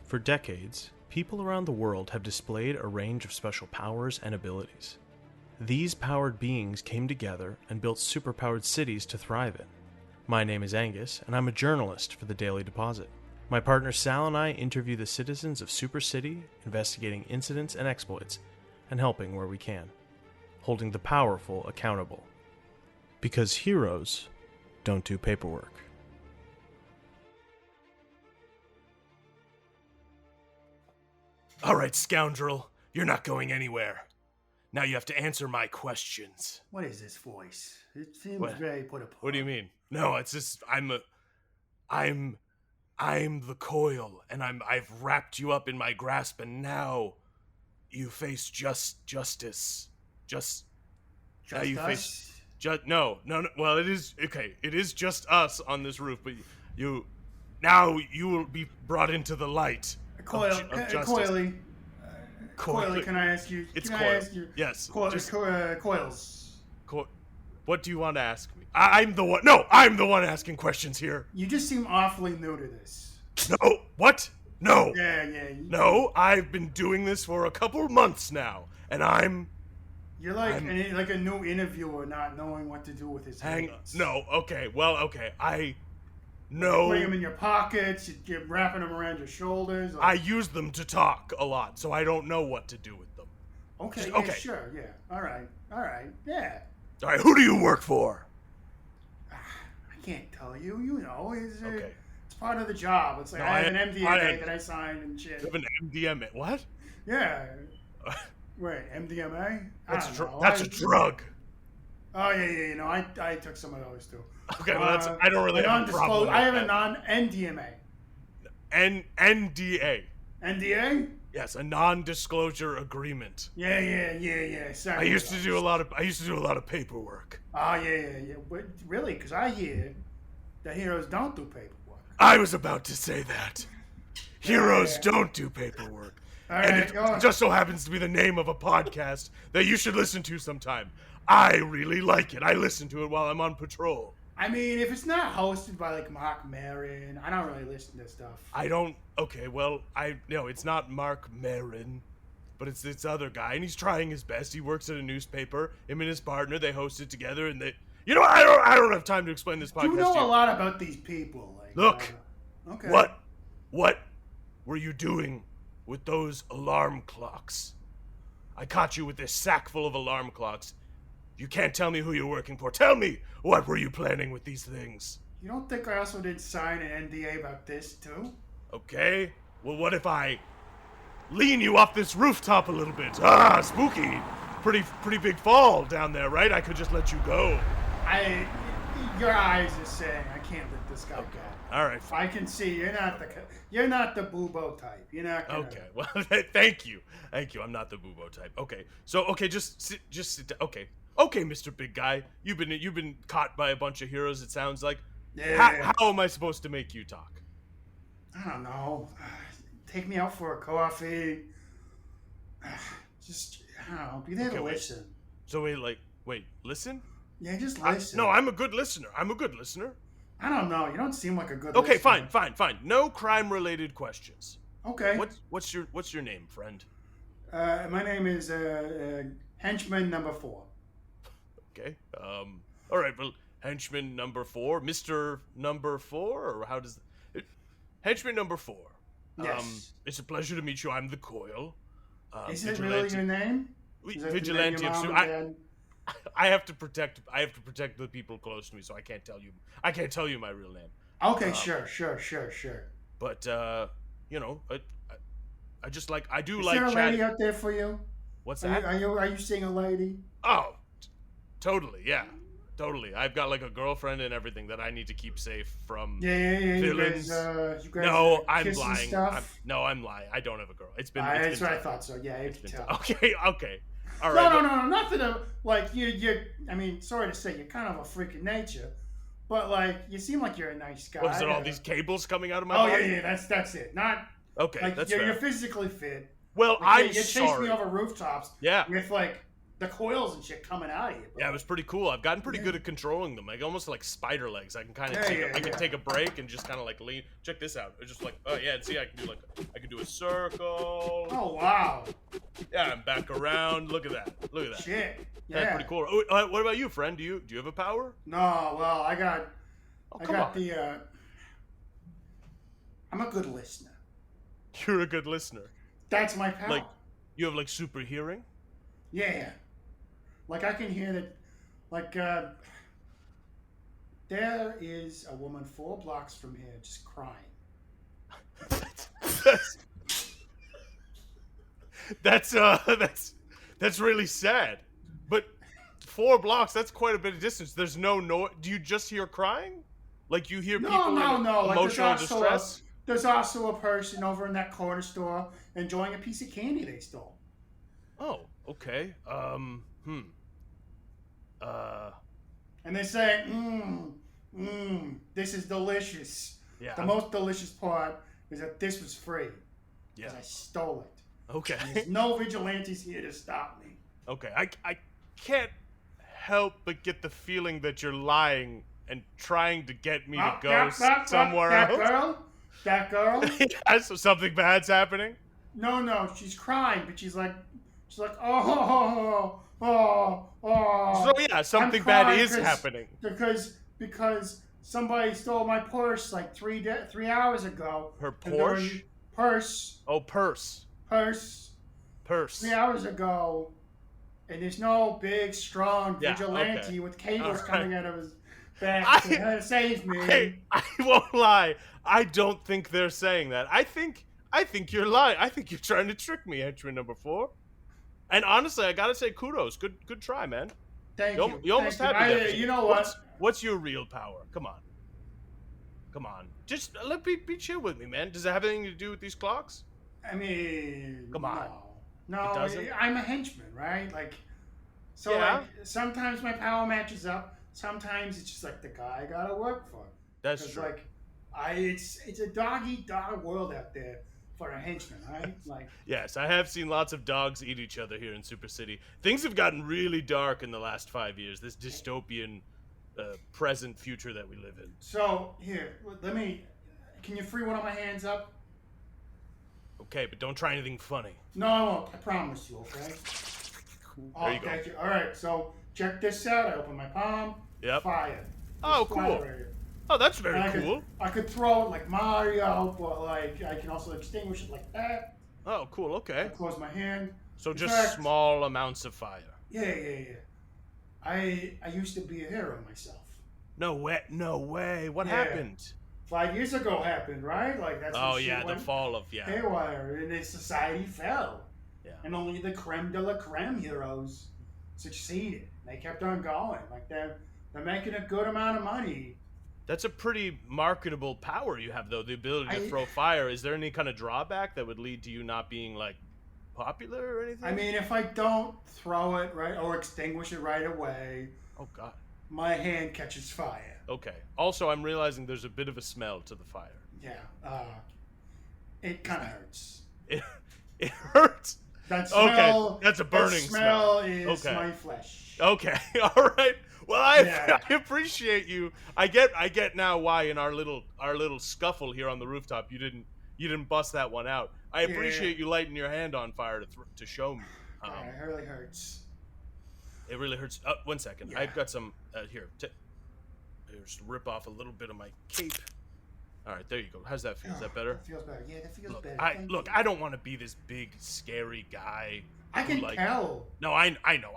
For decades, people around the world have displayed a range of special powers and abilities. These powered beings came together and built superpowered cities to thrive in. My name is Angus, and I'm a journalist for the Daily Deposit. My partner Sal and I interview the citizens of Super City, investigating incidents and exploits, and helping where we can, holding the powerful accountable. Because heroes don't do paperwork. All right, scoundrel, you're not going anywhere. Now you have to answer my questions. What is this voice? It seems What? very put upon. What do you mean? No, it's just I'm the Coil, and I've wrapped you up in my grasp, and now you face justice. Just now you us? face no. Well, it is okay. It is just us on this roof, but you will be brought into the light. Coil, of justice. Coily, can I ask you? It's can Coil. I ask you? Yes. Coils. What do you want to ask me? I'm the one. No, I'm the one asking questions here. You just seem awfully new to this. No. What? No. Yeah. No, I've been doing this for a couple months now, and You're like a new interviewer not knowing what to do with his hands. No. Okay. Well. Okay. No. Putting them in your pockets, you're wrapping them around your shoulders. I use them to talk a lot, so I don't know what to do with them. Okay. Okay. Yeah, sure. Yeah. All right. Yeah. All right. Who do you work for? I can't tell you. You know, Okay. it's part of the job. It's like I have an MDMA that I signed and shit. You have an MDMA? What? Yeah. Wait, MDMA? That's a drug. Oh yeah. You know, I took some of those too. Okay, well I don't really have a problem. I have a non-NDMA. NDA. NDA? Yes, a non-disclosure agreement. Yeah. Sorry. I used to do a lot of paperwork. Oh yeah. But really, because I hear that heroes don't do paperwork. I was about to say that. Heroes don't do paperwork. And it just so happens to be the name of a podcast that you should listen to sometime. I really like it. I listen to it while I'm on patrol. I mean, if it's not hosted by like Mark Maron, I don't really listen to stuff. Okay, well, it's not Mark Maron, but it's this other guy, and he's trying his best. He works at a newspaper. Him and his partner, they host it together, and I don't have time to explain this podcast. You know a lot about these people. Like, look, okay. What were you doing with those alarm clocks? I caught you with this sack full of alarm clocks. You can't tell me who you're working for. Tell me, what were you planning with these things? You don't think I also did sign an NDA about this, too? Okay. Well, what if I lean you off this rooftop a little bit? Ah, spooky. Pretty big fall down there, right? I could just let you go. Your eyes are saying I can't let this guy go. All right. I can see you're not the bubo type. You're not gonna... Okay. Well, thank you. I'm not the bubo type. Okay. So, just sit down. Okay, Mr. Big Guy. You've been caught by a bunch of heroes, it sounds like. Yeah. How am I supposed to make you talk? I don't know. Take me out for a coffee. Just, I don't know. Be there to listen. So wait, listen? Yeah, just listen. No, I'm a good listener. I don't know. You don't seem like a good Okay, listener. fine. No crime-related questions. Okay. What's your name, friend? My name is henchman number 4. Okay. All right. Well, henchman number 4, Mr. Number 4, or how does henchman number 4? Yes. It's a pleasure to meet you. I'm the Coil. Is it really your name? Vigilante of I have to protect the people close to me, so I can't tell you my real name. Okay, sure. But I just like I do is like. Is there a chatting. lady out there for you? What's that? Are you seeing a lady? Oh, totally, yeah. Totally. I've got like a girlfriend and everything that I need to keep safe from villains. You guys no, I'm lying. I'm lying. I don't have a girl. It's been. That's what I thought. So yeah, you can tell. Okay. All right. No. Nothing to like you. I mean, sorry to say, you're kind of a freak of nature, but like you seem like you're a nice guy. What is it? All these cables coming out of my body? Yeah. That's it. Not okay. Like, that's you're fair. physically fit. Well, like, I'm you sorry. chased me over rooftops. Yeah. With like the coils and shit coming out of you. Bro. Yeah, it was pretty cool. I've gotten pretty good at controlling them, like almost like spider legs. I can kind of I can take a break and just kind of like lean. Check this out. It's just like, oh yeah, and see, I can do a circle. Oh wow. Yeah, I'm back around. Look at that. Look at that. Shit. Yeah. That's pretty cool. What about you, friend? Do you have a power? No. Well, I got on. I'm a good listener. You're a good listener. That's my power. Like, you have like super hearing? Yeah. Like I can hear that. Like there is a woman 4 blocks from here just crying. That's really sad. But 4 blocks, that's quite a bit of distance. There's no noise. Do you just hear crying? Like you hear people in emotional distress? There's also a person over in that corner store enjoying a piece of candy they stole. Oh, okay. And they say, this is delicious. Yeah. The most delicious part is that this was free. Yeah. Because I stole it. Okay. And there's no vigilantes here to stop me. Okay. I can't help but get the feeling that you're lying and trying to get me to go somewhere else. That girl. Yeah, so something bad's happening? No, she's crying, but she's like, oh. So yeah, something bad is happening. Because somebody stole my purse like 3 hours ago. Her Porsche? Purse. Oh, purse. 3 hours ago, and there's no big, strong vigilante with cables coming out of his back to save me. I won't lie. I don't think they're saying that. I think you're lying. I think you're trying to trick me, henchman number 4. And honestly, I gotta say, kudos. Good try, man. Thank you. You almost had me. You know what? What's your real power? Come on. Just let me be chill with me, man. Does it have anything to do with these clocks? I mean, come on. No, it doesn't? I'm a henchman, right? Like, so yeah. like sometimes my power matches up. Sometimes it's just like the guy I gotta work for. That's true. Like, it's a dog-eat-dog world out there for a henchman, right? Like, yes, I have seen lots of dogs eat each other here in Super City. Things have gotten really dark in the last 5 years. This dystopian present future that we live in. So here, can you free one of my hands up? Okay, but don't try anything funny. No, I won't. I promise you. Okay. There you go. Thank you. All right. So check this out. I open my palm. Yep. Fire. Oh, cool. Right, oh, that's very cool. I could throw it like Mario, but like I can also extinguish it like that. Oh, cool. Okay. I close my hand. So just small amounts of fire. Yeah. I used to be a hero myself. No way. What happened? 5 years ago happened, right? Like that's. Oh yeah, the fall of haywire, and the society fell. Yeah. And only the creme de la creme heroes succeeded. They kept on going. Like they're making a good amount of money. That's a pretty marketable power you have, though, the ability to throw fire. Is there any kind of drawback that would lead to you not being, like, popular or anything? I mean, if I don't throw it right or extinguish it right away, oh God, my hand catches fire. Okay. Also, I'm realizing there's a bit of a smell to the fire. Yeah. It kind of hurts. It hurts? That smell. Okay, that's a burning smell. Is my flesh. Okay, all right. Well, I appreciate you. I get now why in our little scuffle here on the rooftop you didn't bust that one out. I appreciate you lighting your hand on fire to show me. It really hurts. It really hurts. 1 second. Yeah. I've got some here. Just rip off a little bit of my cape. All right, there you go. How's that feel? Is that better? That feels better. Yeah, that feels better. I don't want to be this big, scary guy. I can tell. No, I know.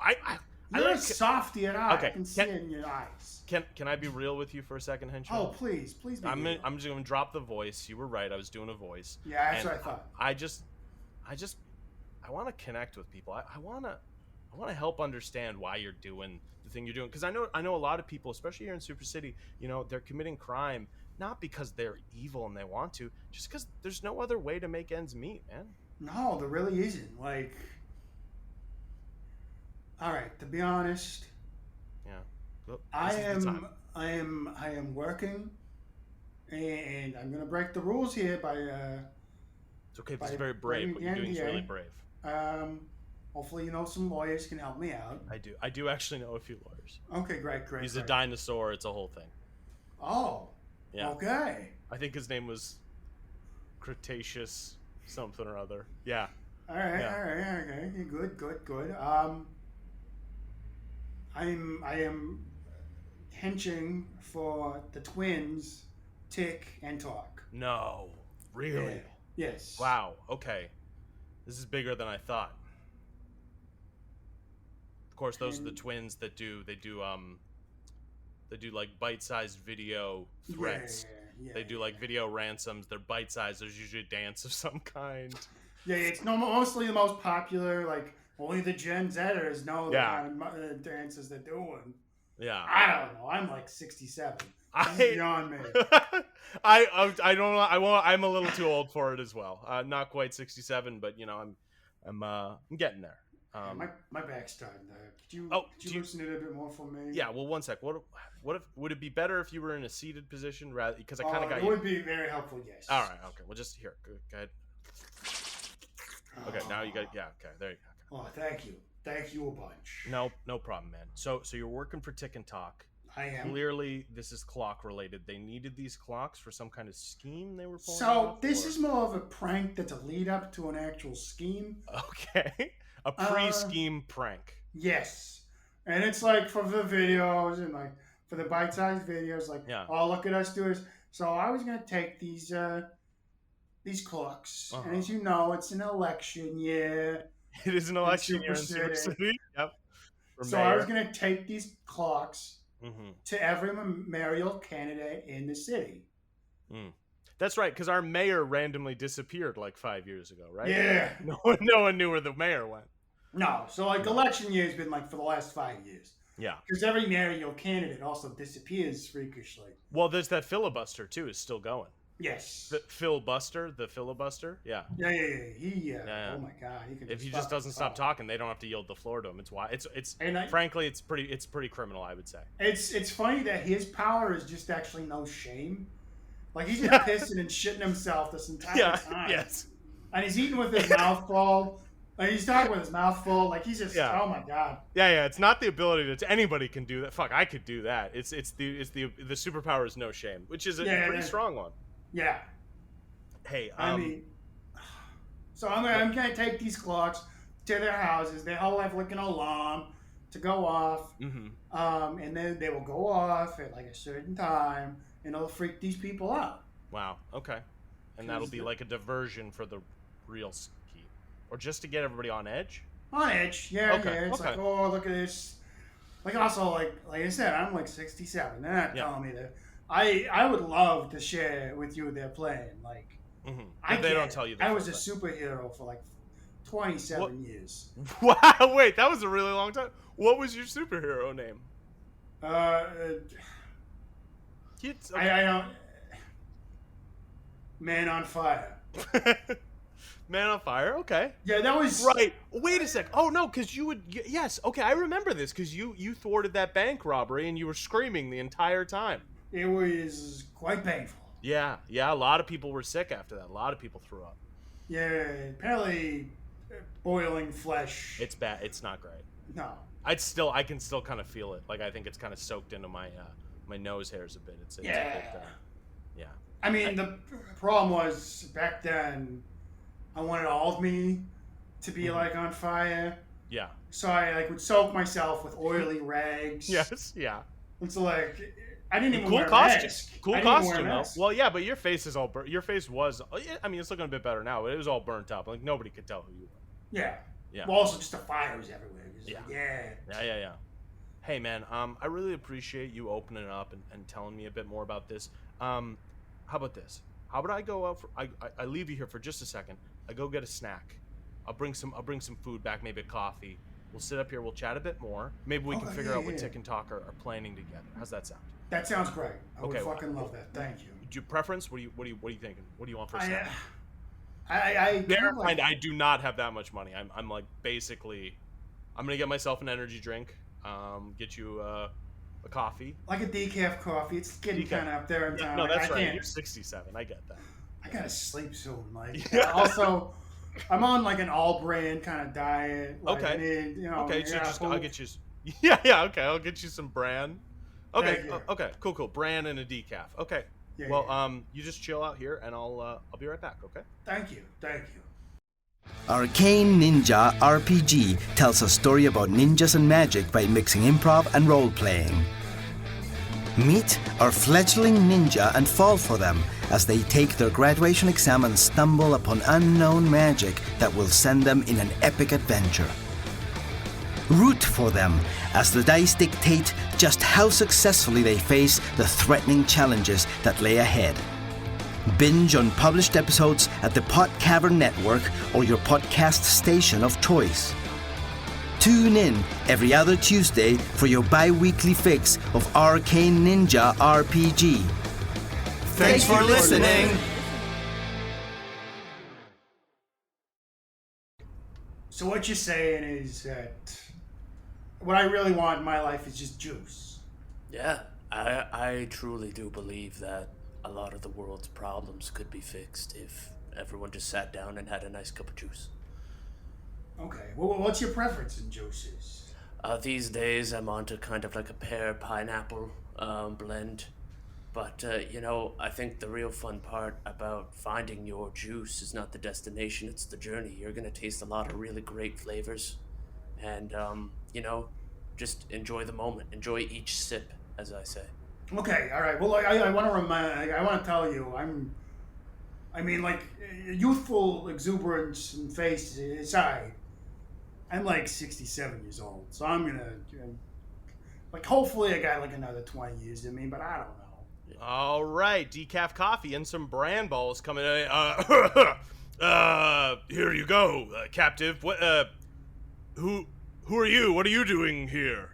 You're a softy at eye. Okay. I can see it in your eyes. Can I be real with you for a second, henchman? Oh, please be real. I'm just gonna drop the voice. You were right. I was doing a voice. Yeah, that's what I thought. I want to connect with people. I want to help understand why you're doing the thing you're doing, because I know a lot of people, especially here in Super City, they're committing crime not because they're evil and they want to, just because there's no other way to make ends meet, man. No, there really isn't. Like, all right, to be honest, well, I am working, and I'm gonna break the rules here by. It's okay. This is very brave. What you're doing is really brave. Hopefully, you know some lawyers can help me out. I do actually know a few lawyers. Okay, great. He's a dinosaur. It's a whole thing. Oh. Yeah. Okay. I think his name was Cretaceous something or other. Yeah. All right. Okay. Good. I am henching for the twins, Tick and Talk. No. Really? Yeah. Yes. Wow. Okay. This is bigger than I thought. Of course, those are the twins that do like bite-sized video threats. Yeah, they do like video ransoms. They're bite-sized. There's usually a dance of some kind. Yeah, it's mostly the most popular. Like only the Gen Zers know the kind of dances they're doing. Yeah. I don't know. I'm like 67. This is beyond me. I don't know. I'm a little too old for it as well. Not quite 67, but you know, I'm getting there. My back's starting to hurt. Could you loosen it a bit more for me? Yeah. Well, one sec. What if would it be better if you were in a seated position rather? Because I kind of got you. It would be very helpful. Yes. All right. Okay. Well, just here. Go ahead. Okay. Now you got. Yeah. Okay. There you go. Oh, thank you. Thank you a bunch. No problem, man. So you're working for Tick and Talk. I am. Clearly, this is clock related. They needed these clocks for some kind of scheme they were pulling. So this is more of a prank that's a lead up to an actual scheme. Okay. A pre-scheme prank. Yes. And it's like for the videos and like for the bite-sized videos, like, oh, look at us do this. So I was going to take these clocks. And as you know, it's an election year. It is an election year in Super City. Yep. So I was going to take these clocks to every mayoral candidate in the city. That's right, because our mayor randomly disappeared like 5 years ago, right? Yeah. No one knew where the mayor went. No, so like election year has been like for the last 5 years. Yeah. Because every mayoral candidate also disappears freakishly. Well, there's that filibuster too, is still going. Yes. The filibuster. Yeah. Yeah. Oh my God. If he just doesn't stop talking, they don't have to yield the floor to him. It's why frankly, it's pretty criminal, I would say. It's funny that his power is just actually no shame. Like he's just pissing and shitting himself this entire time. Yes. And he's eating with his mouth full. Like he's talking with his mouth full. Like he's just oh my God. Yeah. It's not the ability that anybody can do that. Fuck, I could do that. It's the superpower is no shame, which is a pretty strong one. Yeah. Hey, so I'm gonna take these clocks to their houses. They all have like an alarm to go off, and then they will go off at like a certain time, and it'll freak these people out. Wow. Okay. And that'll be like a diversion for the real scheme, or just to get everybody on edge. On edge, yeah. It's like, oh, look at this. Like also, like I said, I'm like 67. They're not telling me that. I would love to share with you they're playing. Like, they don't tell you that. I was a superhero for like 27 years. Wow, wait, that was a really long time. What was your superhero name? I don't. Man on Fire. Man on Fire, okay. Yeah, that was... Right. Wait a sec. Oh, no, because you would... Yes, okay, I remember this, because you thwarted that bank robbery, and you were screaming the entire time. It was quite painful. Yeah, a lot of people were sick after that. A lot of people threw up. Yeah, apparently boiling flesh. It's bad. It's not great. No. I can still kind of feel it. Like, I think it's kind of soaked into my my nose hairs a bit. It's a bit, yeah. I mean, the problem was, back then, I wanted all of me to be, like, on fire. Yeah. So I, like, would soak myself with oily rags. Yes, yeah. And so, like... I didn't even wear a mask. Cool costume, though. Well, yeah, but your face is all burnt. Your face was... I mean, it's looking a bit better now, but it was all burnt up. Like, nobody could tell who you were. Yeah. Yeah. Well, also just the fire was everywhere. Yeah. Hey, man, I really appreciate you opening up and telling me a bit more about this. How about this? How about I go out for... I leave you here for just a second. I go get a snack. I'll bring some food back, maybe a coffee. We'll sit up here. We'll chat a bit more. Maybe we can figure out what Tick and Talk are planning together. How's that sound? That sounds great. I would fucking love that. Thank you. Do you preference? What are you thinking? What do you want for a snack? I do not have that much money. I'm like basically, I'm gonna get myself an energy drink. Get you a coffee. Like a decaf coffee. It's getting kind of up there in time. No, that's right. You're 67. I get that. I gotta sleep soon. Like also, I'm on like an all brand kind of diet. Like, Okay. I need, Okay, so yeah, I'll get you. Yeah. Okay, I'll get you some bran. Okay. Thank you. Okay. Cool. Bran and a decaf. Okay. Yeah, Well, yeah. you just chill out here, and I'll be right back. Okay. Thank you. Arcane Ninja RPG tells a story about ninjas and magic by mixing improv and role-playing. Meet our fledgling ninja and fall for them as they take their graduation exam and stumble upon unknown magic that will send them in an epic adventure. Root for them as the dice dictate just how successfully they face the threatening challenges that lay ahead. Binge on published episodes at the Pot Cavern Network or your podcast station of choice. Tune in every other Tuesday for your bi-weekly fix of Arcane Ninja RPG. Thanks for listening! So what you're saying is that what I really want in my life is just juice. Yeah, I truly do believe that a lot of the world's problems could be fixed if everyone just sat down and had a nice cup of juice. Okay, well, what's your preference in juices? These days I'm onto kind of like a pear-pineapple blend. But, I think the real fun part about finding your juice is not the destination, it's the journey. You're going to taste a lot of really great flavors. And, just enjoy the moment. Enjoy each sip, as I say. Okay, all right. Well, I want to tell you, youthful exuberance and face aside, I'm like 67 years old, so I'm gonna, hopefully I got like another 20 years in me, but I don't know. All right, decaf coffee and some bran balls coming. Here you go, captive. What? Who are you? What are you doing here?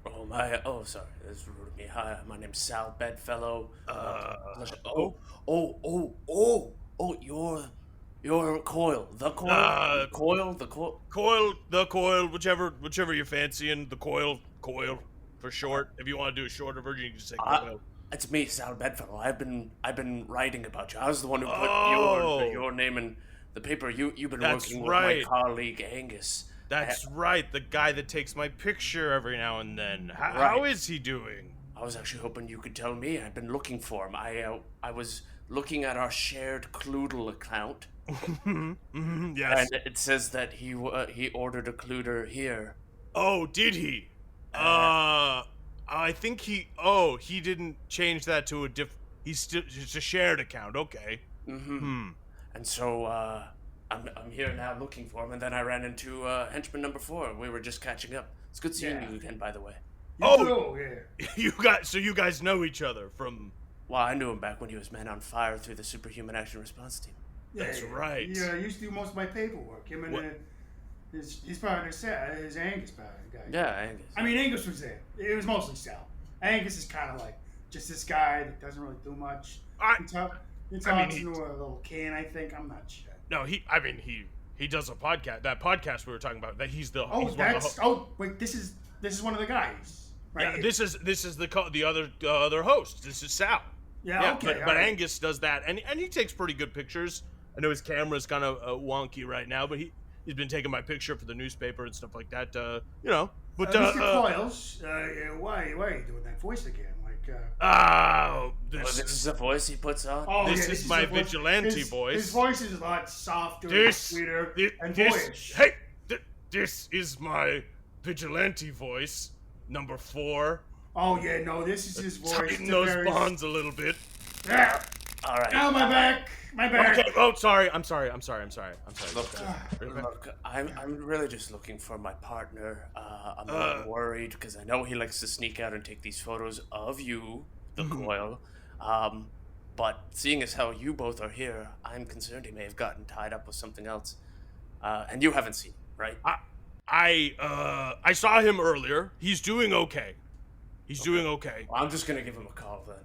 Sorry, this is rude of me. Hi, my name's Sal Bedfellow. You're Coil. The Coil? Coil, whichever you're fancying. The Coil for short. If you want to do a shorter version, you can just say Coil. It's me, Sal Bedfellow. I've been writing about you. I was the one who put your name in the paper. You've been working with my colleague Angus. That's right, the guy that takes my picture every now and then. How is he doing? I was actually hoping you could tell me. I've been looking for him. I was looking at our shared Cloodle account. Yes. And it says that he ordered a Clooter here. Oh, did he? I think he didn't change that to it's a shared account. Okay. And so I'm here now looking for him, and then I ran into henchman number 4. We were just catching up. It's good seeing you again, by the way. Yeah. You guys know each other from... Well, I knew him back when he was man on fire through the Superhuman Action Response Team. That's right. Yeah, I used to do most of my paperwork. Him and his partner, his Angus guy. Yeah, Angus. I mean, Angus was there. It was mostly Sal. Angus is kind of like just this guy that doesn't really do much. He talks into a little can, I think. I'm not sure. No, he does a podcast. That podcast we were talking about. That he's the. Wait, this is one of the guys. Right? Yeah, this is the other host. This is Sal. Yeah, okay. But Angus does that, and he takes pretty good pictures. I know his camera's kind of wonky right now, but he's been taking my picture for the newspaper and stuff like that. But Mr. Coils, why are you doing that voice again? This is the voice he puts on. This is my vigilante voice. His voice is a lot softer, sweeter, and boyish. Hey, this is my vigilante voice, number 4. Oh yeah, no, this is his voice. Tighten those bonds a little bit. Yeah. All right. Oh, my back. Okay. Oh, sorry. I'm sorry. Look, I'm really just looking for my partner. I'm not worried because I know he likes to sneak out and take these photos of you, the Coil. But seeing as how you both are here, I'm concerned he may have gotten tied up with something else. And you haven't seen, right? I saw him earlier. He's doing okay. Doing okay. Well, I'm just gonna give him a call then.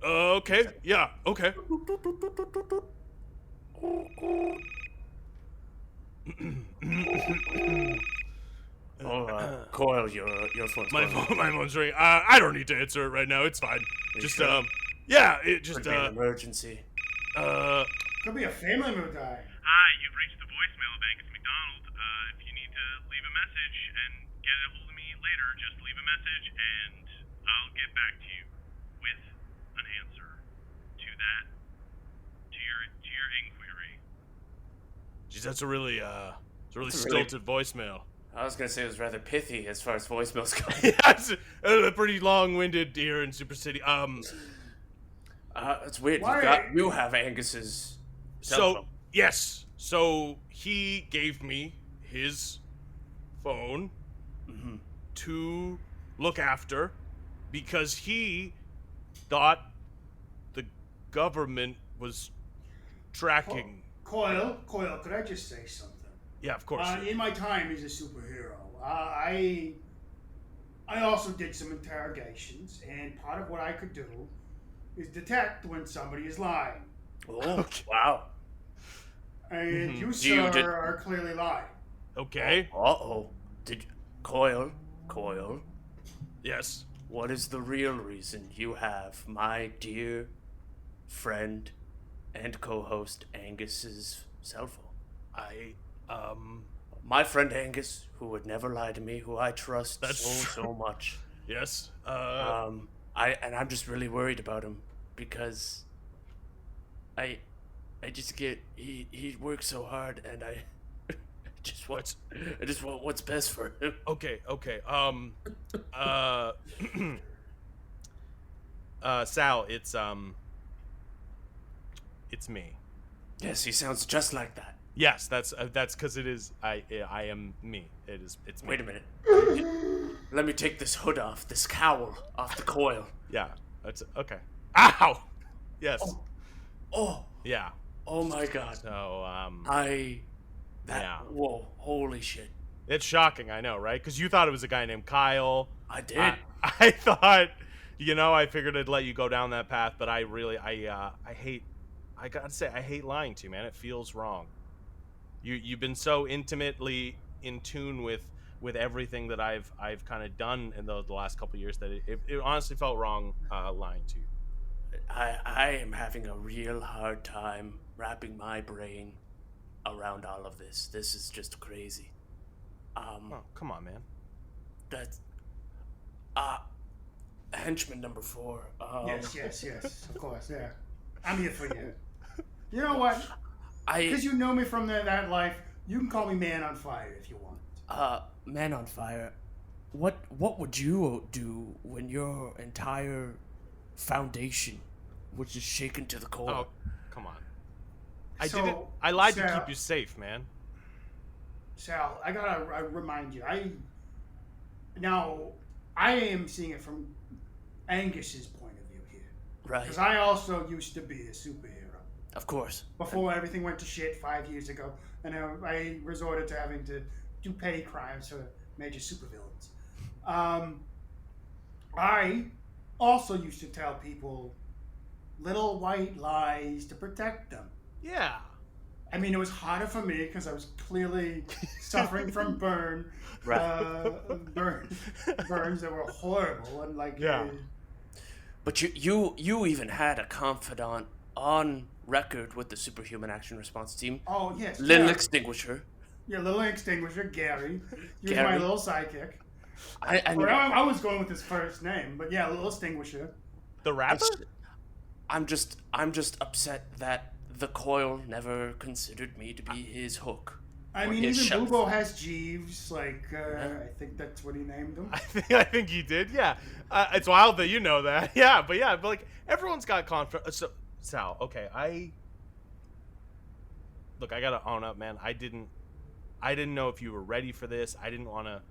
Okay. Yeah. Okay. Coil, your phone's my phone's ringing. I don't need to answer it right now. It's fine. It just Could be an emergency. Could be a family member dying. Hi, you've reached the voicemail voicemail of Angus McDonald. If you need to leave a message and get a hold of me later, just leave a message and I'll get back to you with an answer to that, to your inquiry. Geez, that's a really stilted voicemail. I was gonna say it was rather pithy as far as voicemails go. Yeah, it's a pretty long-winded here in Super City. It's weird. You have Angus's cell phone. Yes. So he gave me his phone to look after because he thought the government was tracking. Coil, could I just say something? Yeah, of course. In my time as a superhero, I also did some interrogations, and part of what I could do is detect when somebody is lying. Oh, okay. Wow. And you, sir, are clearly lying. Okay. Coil? Yes. What is the real reason you have my dear friend and co-host Angus's cell phone? My friend Angus, who would never lie to me, who I trust so much. Yes. I'm just really worried about him because I just get he works so hard and I just want what's best for him. Okay. Sal, it's me. Yes, he sounds just like that. Yes, that's because it is. I am me. It's me. Wait a minute. Let me take this hood off, this cowl off the coil. Yeah, that's okay. Ow! Yes. Oh. Yeah. Oh my God. So Whoa! Holy shit! It's shocking, I know, right? Because you thought it was a guy named Kyle. I did. I thought, I figured I'd let you go down that path, but I gotta say, I hate lying to you, man. It feels wrong. You've been so intimately in tune with everything that I've kind of done in the last couple of years that it honestly felt wrong lying to you. I am having a real hard time wrapping my brain around all of this. This is just crazy. Oh, come on, man. That's henchman number 4. Yes, of course, yeah. I'm here for you. You know what? Because you know me from that life, you can call me Man on Fire if you want. Man on Fire, what would you do when your entire foundation was just shaken to the core? Oh, come on. I lied to keep you safe, man. Sal, I gotta remind you, I am seeing it from Angus's point of view here. Right. Because I also used to be a superhero. Of course. Before everything went to shit 5 years ago, and I resorted to having to do petty crimes for major supervillains. I also used to tell people little white lies to protect them. Yeah. I mean, it was harder for me because I was clearly suffering from burns that were horrible and But you even had a confidant on record with the Superhuman Action Response Team. Oh yes, Little Extinguisher. Yeah, Little Extinguisher, Gary. He was my little sidekick. I was going with his first name, but yeah, Little Extinguisher. The rapper. I'm just upset that the Coil never considered me to be his hook. I mean, even Boobo has Jeeves. I think that's what he named him. I think he did. Yeah, it's wild that you know that. Yeah, but everyone's got confidence. So, Sal, okay, I gotta own up, man. I didn't know if you were ready for this. I didn't want to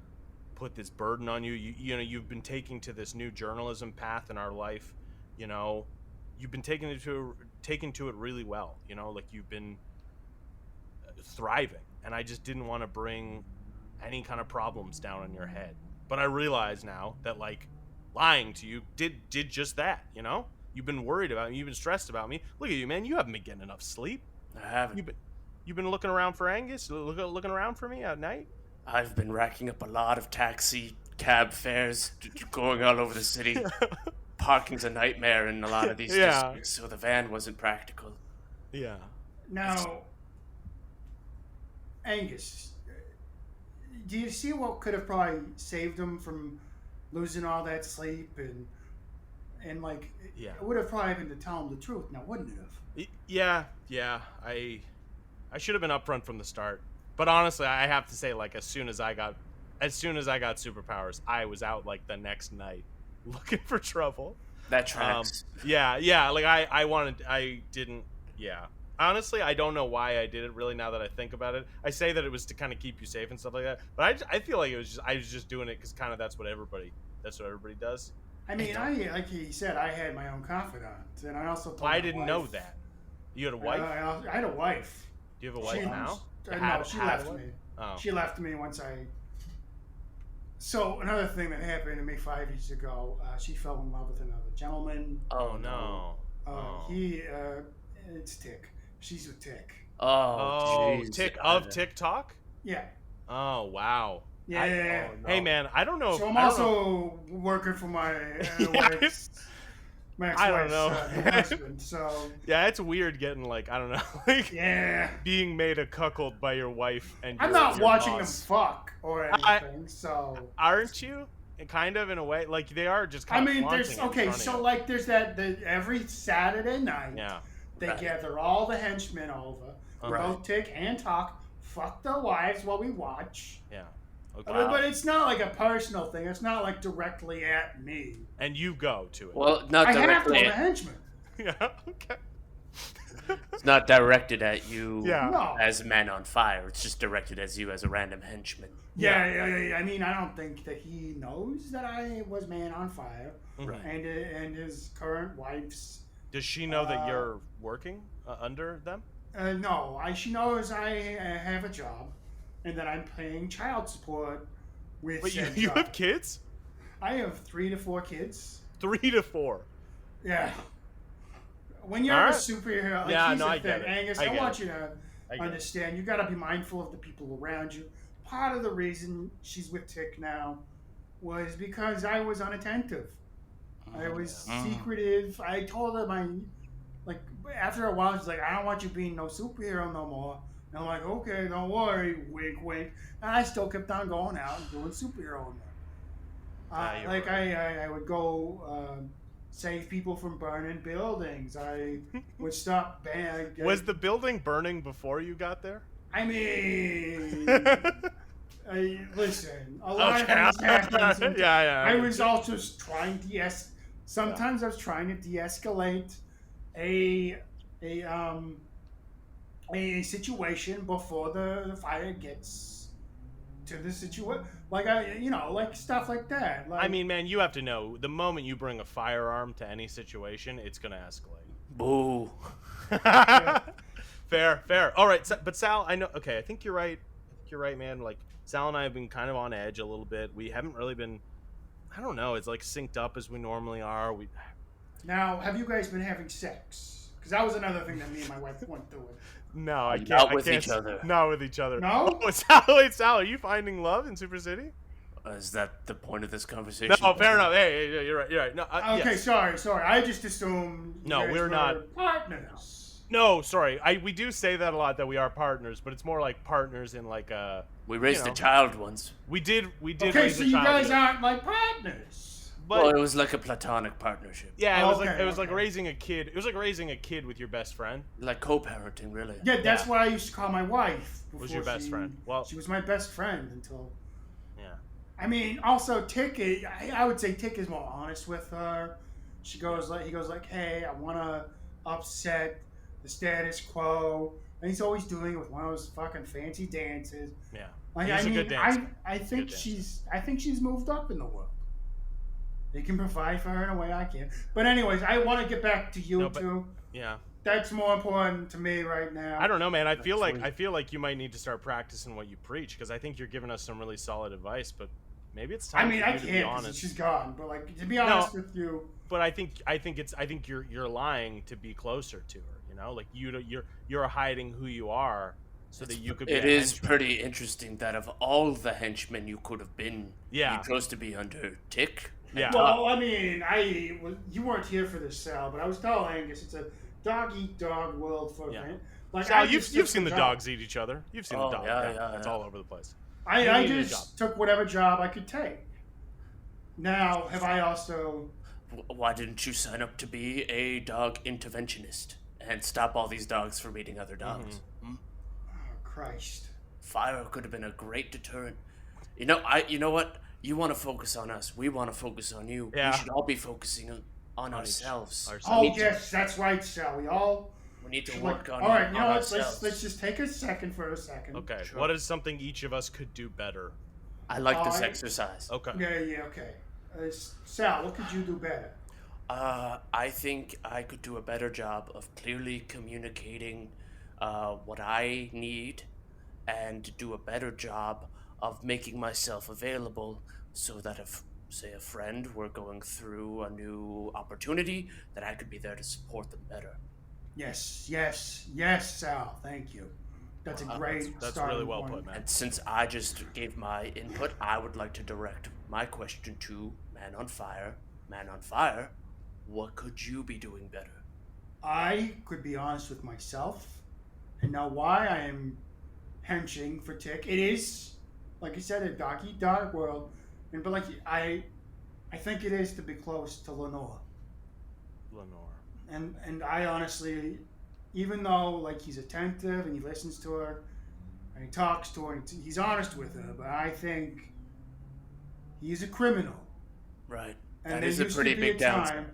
put this burden on you. You've been taking to this new journalism path in our life. You've been taking to it really well. You've been thriving, and I just didn't want to bring any kind of problems down on your head. But I realize now that lying to you did just that. You've been worried about me. You've been stressed about me. Look at you, man. You haven't been getting enough sleep. I haven't. You've been looking around for Angus, looking around for me at night. I've been racking up a lot of taxi cab fares, going all over the city. Parking's a nightmare in a lot of these districts, so the van wasn't practical. Yeah. Now, Angus, do you see what could have probably saved him from losing all that sleep and like it would have probably been to tell him the truth, now wouldn't it have? Yeah. I should have been upfront from the start. But honestly, I have to say, like, as soon as I got superpowers, I was out like the next night looking for trouble. That tracks. Like I didn't. Yeah. Honestly, I don't know why I did it. Really, now that I think about it, I say that it was to kind of keep you safe and stuff like that. But I feel like I was just doing it because kind of that's what everybody does. I mean, like he said, I had my own confidant, and I also told I didn't know that. You had a wife? I had a wife. Do you have a wife now? No, she left me. Oh. She left me once I... So, another thing that happened to me 5 years ago, she fell in love with another gentleman. Oh, no. It's Tick. She's with Tick. Oh, geez. Tick of TikTok? Yeah. Oh, wow. Yeah. No. Hey, man, I don't know. So I'm also working for my wife's... I don't know. Husband, so yeah, it's weird getting like I don't know, like being made a cuckold by your wife and I'm not watching boss. them fuck or anything. So aren't you? Kind of in a way, like they are just. Kind of there's so like there's that every Saturday night. Yeah. They gather all the henchmen over, both Tick and Talk, fuck their wives while we watch. Yeah. Okay. But it's not like a personal thing. It's not like directly at me. And you go to it. Well, not directly. I have to the henchmen. Yeah. Okay. It's not directed at you No. as Man on Fire. It's just directed as you as a random henchman. Yeah. I mean, I don't think that he knows that I was Man on Fire, and his current wife's. Does she know that you're working under them? No. she knows I have a job. And then I'm paying child support with. But you have kids? I have 3 to 4 kids. 3 to 4. Yeah. When you're a superhero, I get it. Angus, I want you to understand. You got to be mindful of the people around you. Part of the reason she's with Tick now was because I was unattentive. I was secretive. I told her after a while, she's like, I don't want you being no superhero no more. And I'm like, okay, don't worry, wink, wink. And I still kept on going out and doing superhero work. I would go save people from burning buildings. I would stop. Was the building burning before you got there? I mean, listen. A lot of things happen. Yeah. I was also trying to Sometimes I was trying to de-escalate a situation before the fire gets to the situation, like stuff like that. Like, I mean, man, you have to know the moment you bring a firearm to any situation, it's gonna escalate. Boo. Fair. All right, but Sal, I know. Okay, I think you're right. Man. Like Sal and I have been kind of on edge a little bit. We haven't really been. I don't know. It's like synced up as we normally are. Now, have you guys been having sex? Because that was another thing that me and my wife went through. No, I can't. Not with each other. Not with each other. No? Oh, Sal, are you finding love in Super City? Is that the point of this conversation? No, fair enough. Hey, you're right. No, okay, yes. sorry. I just assumed we're not partners. No, sorry. We do say that a lot, that we are partners, but it's more like partners in like a. We raised a child once. We did. Okay, raise so a you child guys together. aren't like partners. Well, it was like a platonic partnership. Yeah, it was like raising a kid. It was like raising a kid with your best friend. Like co-parenting, really. Yeah, that's what I used to call my wife. Was your best friend? Well, she was my best friend until. Yeah. I mean, also Tick. I would say Tick is more honest with her. He goes like, "Hey, I want to upset the status quo," and he's always doing it with one of those fucking fancy dances. Yeah. He's a good dancer. I think she's moved up in the world. They can provide for her in a way I can. But anyways, I want to get back to you two. Yeah. That's more important to me right now. I don't know, man. I feel like you might need to start practicing what you preach, because I think you're giving us some really solid advice, but maybe it's time. I can't because she's gone. But like, to be honest with you. But I think you're lying to be closer to her. You know, like you're hiding who you are so that you could be. It is pretty interesting that of all the henchmen you could have been, you chose to be under Tick. Yeah. Well, I mean, you weren't here for this, Sal, but I was telling Angus it's a dog-eat-dog world for Like, Sal, I you've just took seen the job. dogs eat each other. You've seen the dog. Yeah. It's all over the place. I need a just took whatever job I could take. Now, have I also... Why didn't you sign up to be a dog interventionist and stop all these dogs from eating other dogs? Oh, Christ. Fire could have been a great deterrent. You know what? You want to focus on us. We want to focus on you. Yeah. We should all be focusing on ourselves. Oh, yes, that's right, Sal. We need to should, work on all right, you know what? ourselves. Let's just take a second for a second. Okay. Sure. What is something each of us could do better? I like this exercise. Okay. Yeah, okay. Sal, what could you do better? I think I could do a better job of clearly communicating what I need and do a better job of making myself available so that if, say, a friend were going through a new opportunity, that I could be there to support them better. Yes, Sal. Thank you. That's a great That's starting really well point. put, man. And since I just gave my input, I would like to direct my question to Man on Fire. Man on Fire, what could you be doing better? I could be honest with myself and know why I am henching for Tick. It is, like I said, a dog-eat-dog world, but like I think it is to be close to Lenore. And I honestly, even though like he's attentive and he listens to her and he talks to her, and he's honest with her, but I think he's a criminal. Right. And That is a pretty big downside.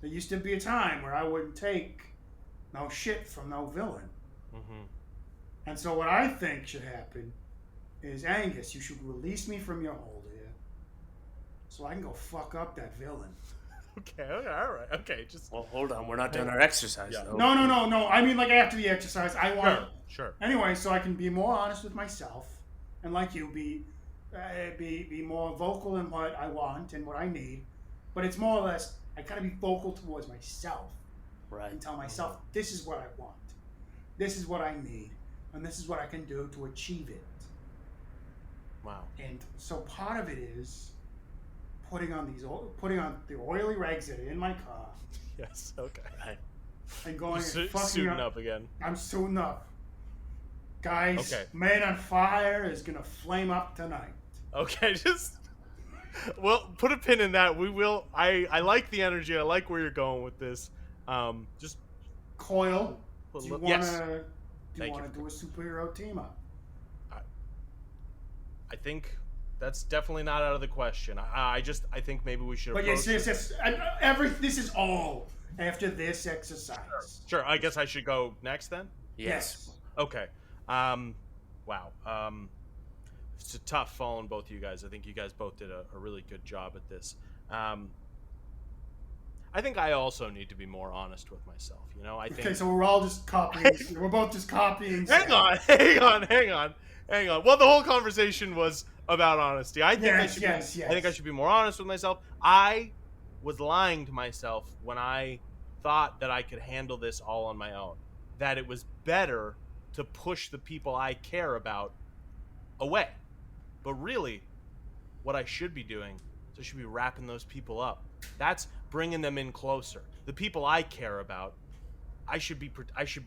There used to be a time where I wouldn't take no shit from no villain. Mm-hmm. And so what I think should happen is, Angus, you should release me from your hold here so I can go fuck up that villain. Okay, all right. Okay, just... Well, hold on. We're not done our exercise, though. No. I mean, like, after the exercise, I want... Sure. Anyway, so I can be more honest with myself and, like you, be more vocal in what I want and what I need. But it's more or less, I gotta be vocal towards myself. Right. And tell myself, this is what I want. This is what I need. And this is what I can do to achieve it. Wow. And so part of it is putting on the oily rags that are in my car. Yes, okay. Right. And going and fucking suiting up again. I'm suiting up. Guys, Okay. Man on Fire is gonna flame up tonight. Okay, just... Well, put a pin in that. We will... I like the energy. I like where you're going with this. Just... Coil, do you Yes. wanna do a superhero team up? I think that's definitely not out of the question. I think maybe we should But approach yes, this is all after this exercise. Sure, I guess I should go next then? Yes. Okay. Wow. It's a tough following both of you guys. I think you guys both did a really good job at this. I think I also need to be more honest with myself. You know, I think... Okay, so we're all just copying. We're both just copying. Hang on. Well, the whole conversation was about honesty. I think I think I should be more honest with myself. I was lying to myself when I thought that I could handle this all on my own. That it was better to push the people I care about away. But really, what I should be doing is I should be wrapping those people up. That's bringing them in closer. The people I care about, I should be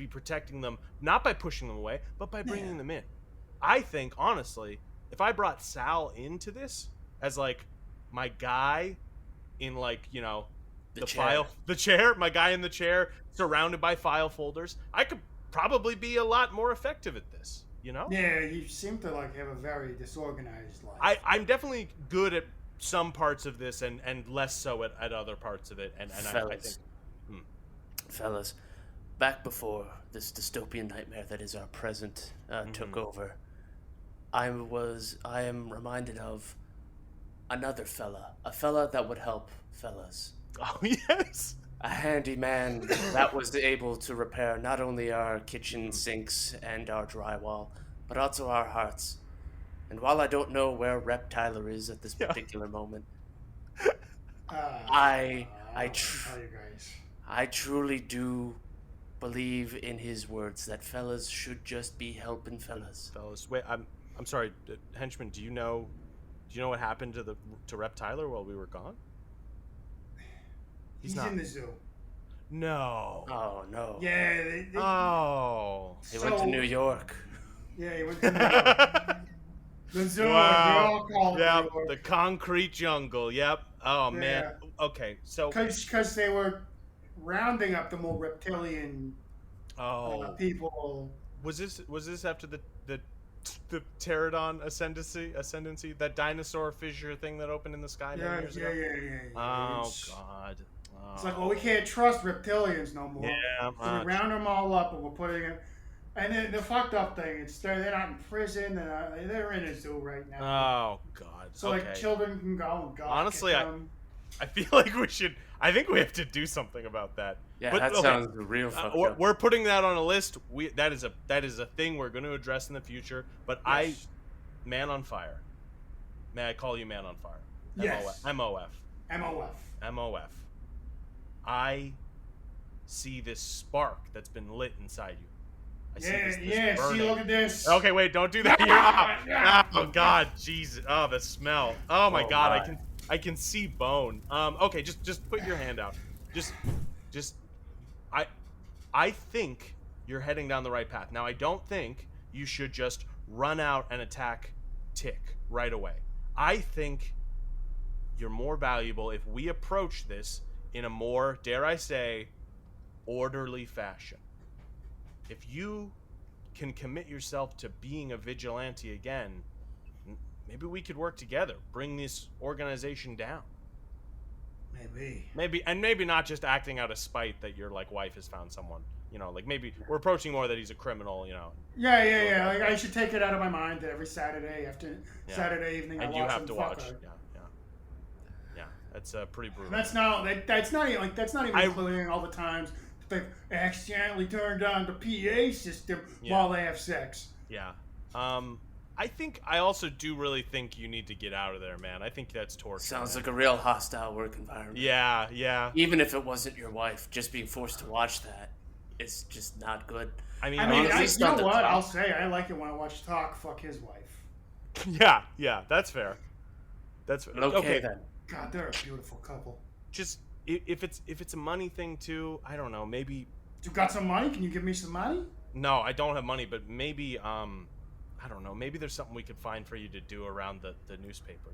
protecting them, not by pushing them away, but by bringing them in. I think, honestly, if I brought Sal into this as, like, my guy in, like, you know, the chair, my guy in the chair, surrounded by file folders, I could probably be a lot more effective at this, you know? Yeah, you seem to, like, have a very disorganized life. I'm definitely good at some parts of this and less so at other parts of it. And I think... Fellas, back before this dystopian nightmare that is our present took over, I am reminded of another fella, a fella that would help fellas. Oh, yes. A handyman that was able to repair not only our kitchen sinks and our drywall, but also our hearts. And while I don't know where Rep Tyler is at this particular moment, I truly do believe in his words that fellas should just be helping fellas. Fellas, wait, I'm sorry, henchman. Do you know what happened to Rep Tyler while we were gone? He's in the zoo. No. Oh no. Yeah. Oh. He went to New York. Yeah, he went to New York. The zoo. Wow. They all call it Yep. New York. The concrete jungle. Yep. Oh man. Yeah. Okay. So. Because they were rounding up the more reptilian people. Was this after the pterodon ascendancy, that dinosaur fissure thing that opened in the sky 9 years ago? Yeah. Oh God. It's like, well, we can't trust reptilians no more. Yeah. So we round them all up and we're putting it. And then the fucked up thing, it's they're not in prison. They're in a zoo right now. Oh God. So like children can go and go. Honestly, I feel like we should. I think we have to do something about that. Yeah, but, that sounds real fucked up. We're putting that on a list. That is a thing we're going to address in the future. But Yes. Man on Fire. May I call you Man on Fire? Yes. MOF. MOF. I see this spark that's been lit inside you. I see this See, look at this. Okay, wait, don't do that. Oh God, Jesus! Oh, the smell. Oh my God, I can see bone. Okay, just put your hand out. I think you're heading down the right path. Now, I don't think you should just run out and attack Tick right away. I think you're more valuable if we approach this in a more, dare I say, orderly fashion. If you can commit yourself to being a vigilante again, maybe we could work together, bring this organization down. Maybe not just acting out of spite that your wife has found someone. Maybe we're approaching more that he's a criminal. Yeah. Like, I should take it out of my mind that every Saturday Saturday evening and I you watch have to watch. Fucker. Yeah. That's pretty brutal. That's not even including all the times they accidentally turned on the PA system while they have sex. Yeah. I also do really think you need to get out of there, man. I think that's torture. Sounds like a real hostile work environment. Yeah. Even if it wasn't your wife, just being forced to watch that, it's just not good. You know what? I'll say I like it when I watch Talk fuck his wife. Yeah, that's fair. Okay then. God, they're a beautiful couple. Just if it's a money thing too, I don't know. Maybe you got some money? Can you give me some money? No, I don't have money, but maybe I don't know. Maybe there's something we could find for you to do around the newspaper.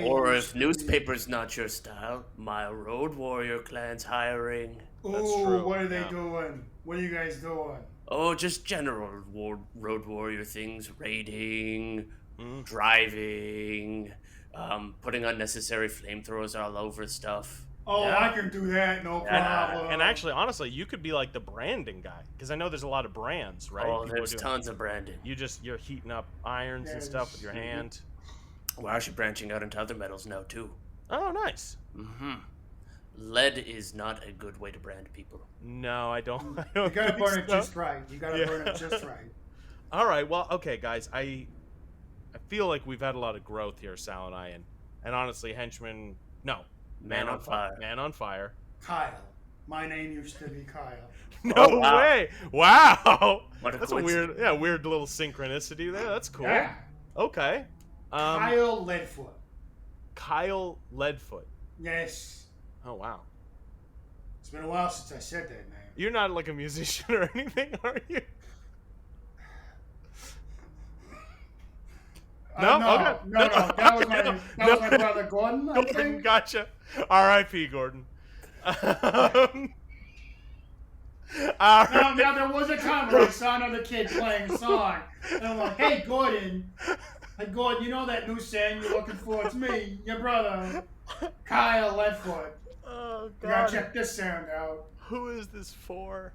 Or if newspaper's not your style, my Road Warrior clan's hiring. Ooh, what are they doing? What are you guys doing? Oh, just general Road Warrior things. Raiding, driving, putting unnecessary flamethrowers all over stuff. Oh, I can do that, no problem. And actually, honestly, you could be like the branding guy, because I know there's a lot of brands, right? Oh, there's tons of branding. You're heating up irons and stuff with your hand. We're actually branching out into other metals now too. Oh, nice. Lead is not a good way to brand people. No, I don't. You gotta burn it just right. Burn it just right. All right. Well, okay, guys. I feel like we've had a lot of growth here, Sal and I, and honestly, henchman. No. Man on fire. Man on fire. Kyle. My name used to be Kyle. No way! Wow. That's a weird little synchronicity there. That's cool. Yeah. Okay. Kyle Leadfoot. Kyle Leadfoot. Yes. Oh wow. It's been a while since I said that name. You're not like a musician or anything, are you? No. That was my brother Gordon. I think. Gotcha. R.I.P. Gordon. Now there was a time where I saw another kid playing a song, and I'm like, "Hey, Gordon, you know that new song you're looking for? It's me, your brother, Kyle Leadfoot. Oh God! You gotta check this sound out. Who is this for?"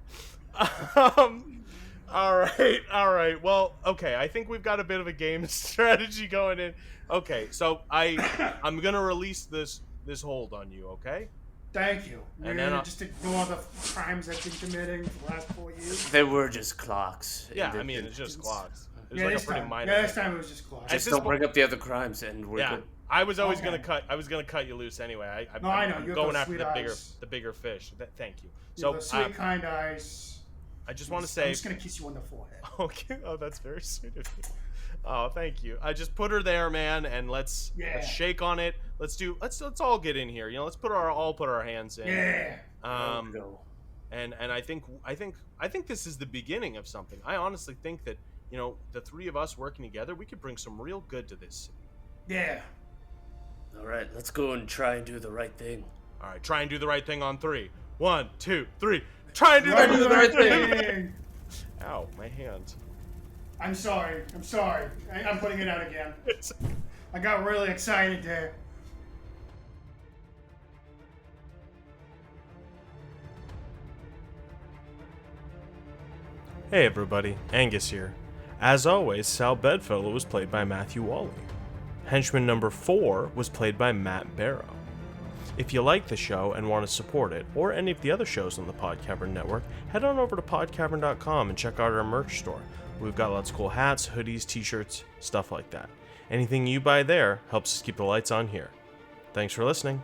All right. Well, okay. I think we've got a bit of a game strategy going in. Okay, so I'm gonna release this hold on you. Okay. Thank you. And then just ignore the crimes I've been committing for the last 4 years. They were just clocks. Yeah, I mean, it's just clocks. It was this time it was just clocks. Just don't bring up the other crimes, and we're good. I was always gonna cut you loose anyway. I know. I'm going after the bigger fish. Thank you. So sweet, kind eyes. I just want to I'm say... just going to kiss you on the forehead. Okay. Oh, that's very sweet of you. Oh, thank you. I just put her there, man, and let's shake on it. Let's all get in here. You know, let's put our hands in. Yeah. And I think this is the beginning of something. I honestly think that, you know, the three of us working together, we could bring some real good to this. Yeah. All right, let's go and try and do the right thing. All right, try and do the right thing on 3. 1, 2, 3. Try and do the right thing. Ow, my hand. I'm sorry. I'm putting it out again. I got really excited there. Hey everybody, Angus here. As always, Sal Bedfellow was played by Matthew Wally. Henchman number 4 was played by Matt Barrow. If you like the show and want to support it, or any of the other shows on the Podcavern Network, head on over to podcavern.com and check out our merch store. We've got lots of cool hats, hoodies, t-shirts, stuff like that. Anything you buy there helps us keep the lights on here. Thanks for listening.